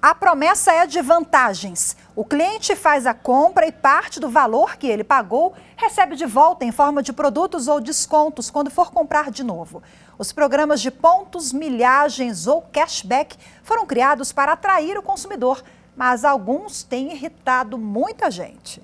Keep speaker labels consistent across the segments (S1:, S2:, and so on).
S1: A promessa é de vantagens. O cliente faz a compra e parte do valor que ele pagou recebe de volta em forma de produtos ou descontos quando for comprar de novo. Os programas de pontos, milhagens ou cashback foram criados para atrair o consumidor, mas alguns têm irritado muita gente.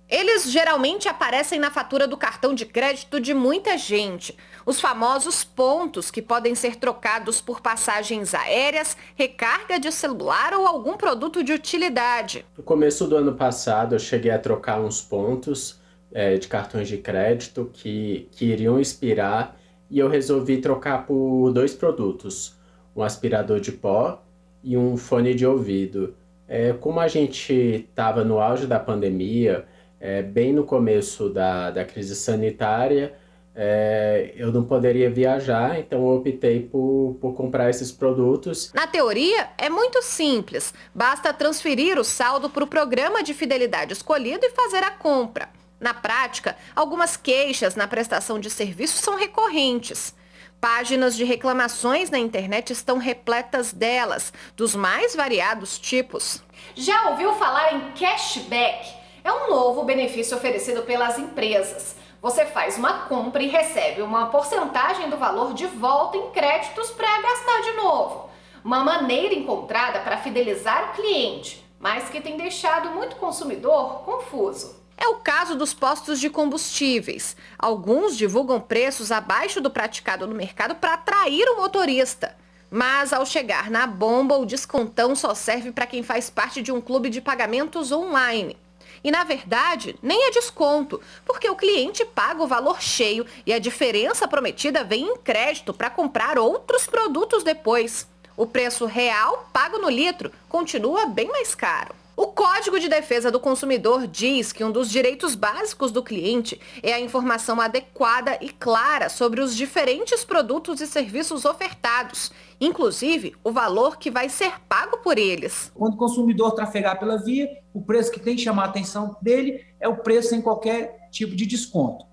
S2: Eles geralmente aparecem na fatura do cartão de crédito de muita gente. Os famosos pontos, que podem ser trocados por passagens aéreas, recarga de celular ou algum produto de utilidade.
S3: No começo do ano passado, eu cheguei a trocar uns pontos de cartões de crédito que iriam expirar e eu resolvi trocar por 2 produtos, um aspirador de pó e um fone de ouvido. Como a gente estava no auge da pandemia, bem no começo da crise sanitária, eu não poderia viajar, então eu optei por comprar esses produtos.
S2: Na teoria, é muito simples. Basta transferir o saldo para o programa de fidelidade escolhido e fazer a compra. Na prática, algumas queixas na prestação de serviços são recorrentes. Páginas de reclamações na internet estão repletas delas, dos mais variados tipos.
S4: Já ouviu falar em cashback? É um novo benefício oferecido pelas empresas. Você faz uma compra e recebe uma porcentagem do valor de volta em créditos para gastar de novo. Uma maneira encontrada para fidelizar o cliente, mas que tem deixado muito consumidor confuso.
S2: É o caso dos postos de combustíveis. Alguns divulgam preços abaixo do praticado no mercado para atrair o motorista. Mas ao chegar na bomba, o descontão só serve para quem faz parte de um clube de pagamentos online. E, na verdade, nem é desconto, porque o cliente paga o valor cheio e a diferença prometida vem em crédito para comprar outros produtos depois. O preço real, pago no litro, continua bem mais caro. O Código de Defesa do Consumidor diz que um dos direitos básicos do cliente é a informação adequada e clara sobre os diferentes produtos e serviços ofertados, inclusive o valor que vai ser pago por eles.
S5: Quando o consumidor trafegar pela via, o preço que tem que chamar a atenção dele é o preço sem qualquer tipo de desconto,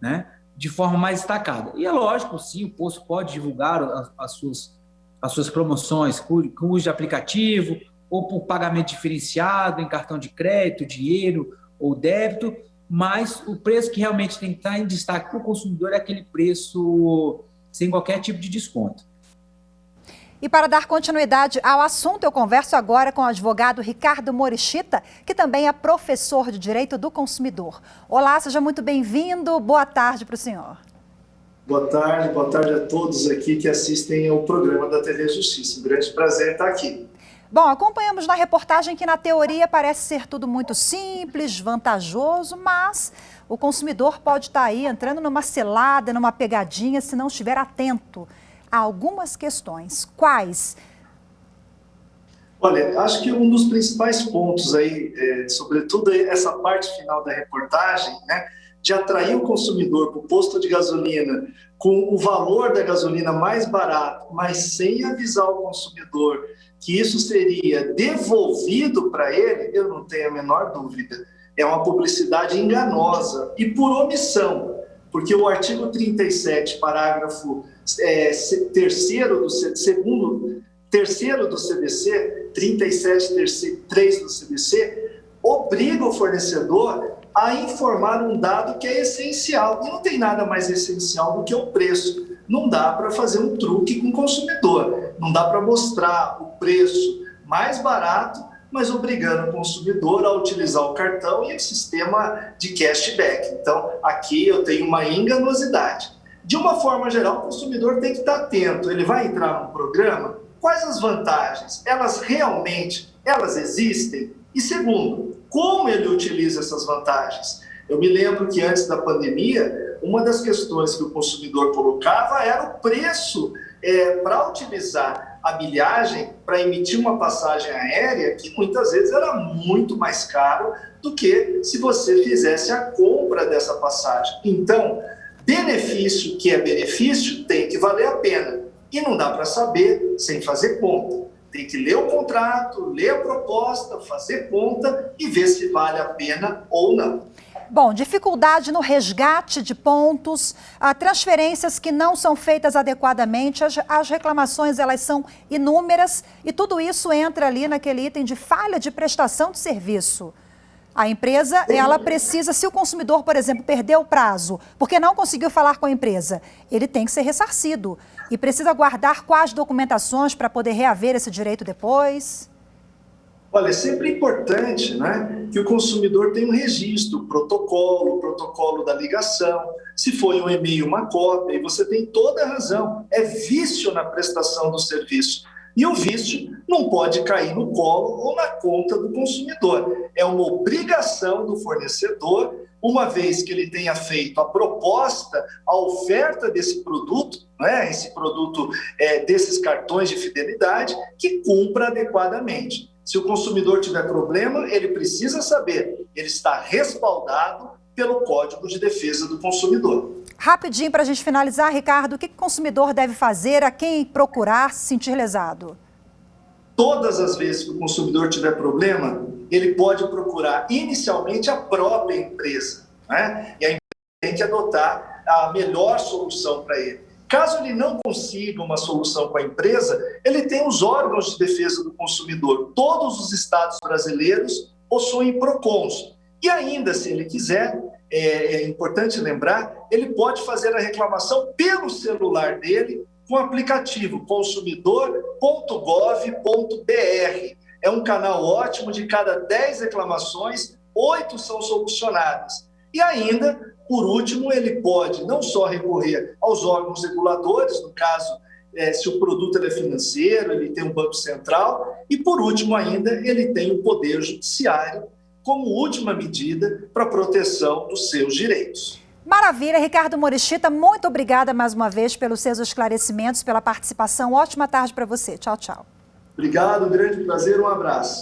S5: né? De forma mais destacada. E é lógico, sim, o posto pode divulgar as suas promoções com uso de aplicativo, ou por pagamento diferenciado em cartão de crédito, dinheiro ou débito, mas o preço que realmente tem que estar em destaque para o consumidor é aquele preço sem qualquer tipo de desconto.
S1: E para dar continuidade ao assunto, eu converso agora com o advogado Ricardo Morichita, que também é professor de Direito do Consumidor. Olá, seja muito bem-vindo. Boa tarde para o senhor.
S6: Boa tarde a todos aqui que assistem ao programa da TV Justiça. Um grande prazer estar aqui.
S1: Bom, acompanhamos na reportagem que na teoria parece ser tudo muito simples, vantajoso, mas o consumidor pode estar aí entrando numa cilada, numa pegadinha, se não estiver atento a algumas questões. Quais?
S6: Olha, acho que um dos principais pontos aí, sobretudo essa parte final da reportagem, né, de atrair o consumidor para o posto de gasolina com o valor da gasolina mais barato, mas sem avisar o consumidor que isso seria devolvido para ele, eu não tenho a menor dúvida. É uma publicidade enganosa e por omissão, porque o artigo 37, parágrafo 3º do CDC, 37.3 do CDC, obriga o fornecedor a informar um dado que é essencial. E não tem nada mais essencial do que o preço. Não dá para fazer um truque com o consumidor. Não dá para mostrar o preço mais barato, mas obrigando o consumidor a utilizar o cartão e o sistema de cashback. Então, aqui eu tenho uma enganosidade. De uma forma geral, o consumidor tem que estar atento. Ele vai entrar num programa, quais as vantagens? Elas existem? E segundo, como ele utiliza essas vantagens? Eu me lembro que antes da pandemia, uma das questões que o consumidor colocava era o preço para utilizar a milhagem, para emitir uma passagem aérea, que muitas vezes era muito mais caro do que se você fizesse a compra dessa passagem. Então, benefício que é benefício tem que valer a pena. E não dá para saber sem fazer conta. Tem que ler o contrato, ler a proposta, fazer conta e ver se vale a pena ou não.
S1: Bom, dificuldade no resgate de pontos, transferências que não são feitas adequadamente, as reclamações elas são inúmeras e tudo isso entra ali naquele item de falha de prestação de serviço. A empresa, ela precisa, se o consumidor, por exemplo, perdeu o prazo porque não conseguiu falar com a empresa, ele tem que ser ressarcido e precisa guardar quais documentações para poder reaver esse direito depois?
S6: Olha, é sempre importante, né, que o consumidor tenha um registro, protocolo da ligação, se foi um e-mail, uma cópia, e você tem toda a razão, é vício na prestação do serviço. E o vício não pode cair no colo ou na conta do consumidor. É uma obrigação do fornecedor, uma vez que ele tenha feito a proposta, a oferta desse produto, né, esse produto desses cartões de fidelidade, que cumpra adequadamente. Se o consumidor tiver problema, ele precisa saber, ele está respaldado pelo Código de Defesa do Consumidor.
S1: Rapidinho para a gente finalizar, Ricardo, o que o consumidor deve fazer, a quem procurar se sentir lesado?
S6: Todas as vezes que o consumidor tiver problema, ele pode procurar inicialmente a própria empresa, né? E a empresa tem que adotar a melhor solução para ele. Caso ele não consiga uma solução com a empresa, ele tem os órgãos de defesa do consumidor. Todos os estados brasileiros possuem PROCONs. E ainda, se ele quiser, é importante lembrar, ele pode fazer a reclamação pelo celular dele com o aplicativo consumidor.gov.br. É um canal ótimo, de cada 10 reclamações, 8 são solucionadas. E ainda, por último, ele pode não só recorrer aos órgãos reguladores, no caso, se o produto é financeiro, ele tem um banco central, e por último ainda, ele tem o Poder Judiciário como última medida para a proteção dos seus direitos.
S1: Maravilha, Ricardo Morishita, muito obrigada mais uma vez pelos seus esclarecimentos, pela participação. Ótima tarde para você. Tchau, tchau.
S6: Obrigado, grande prazer, um abraço.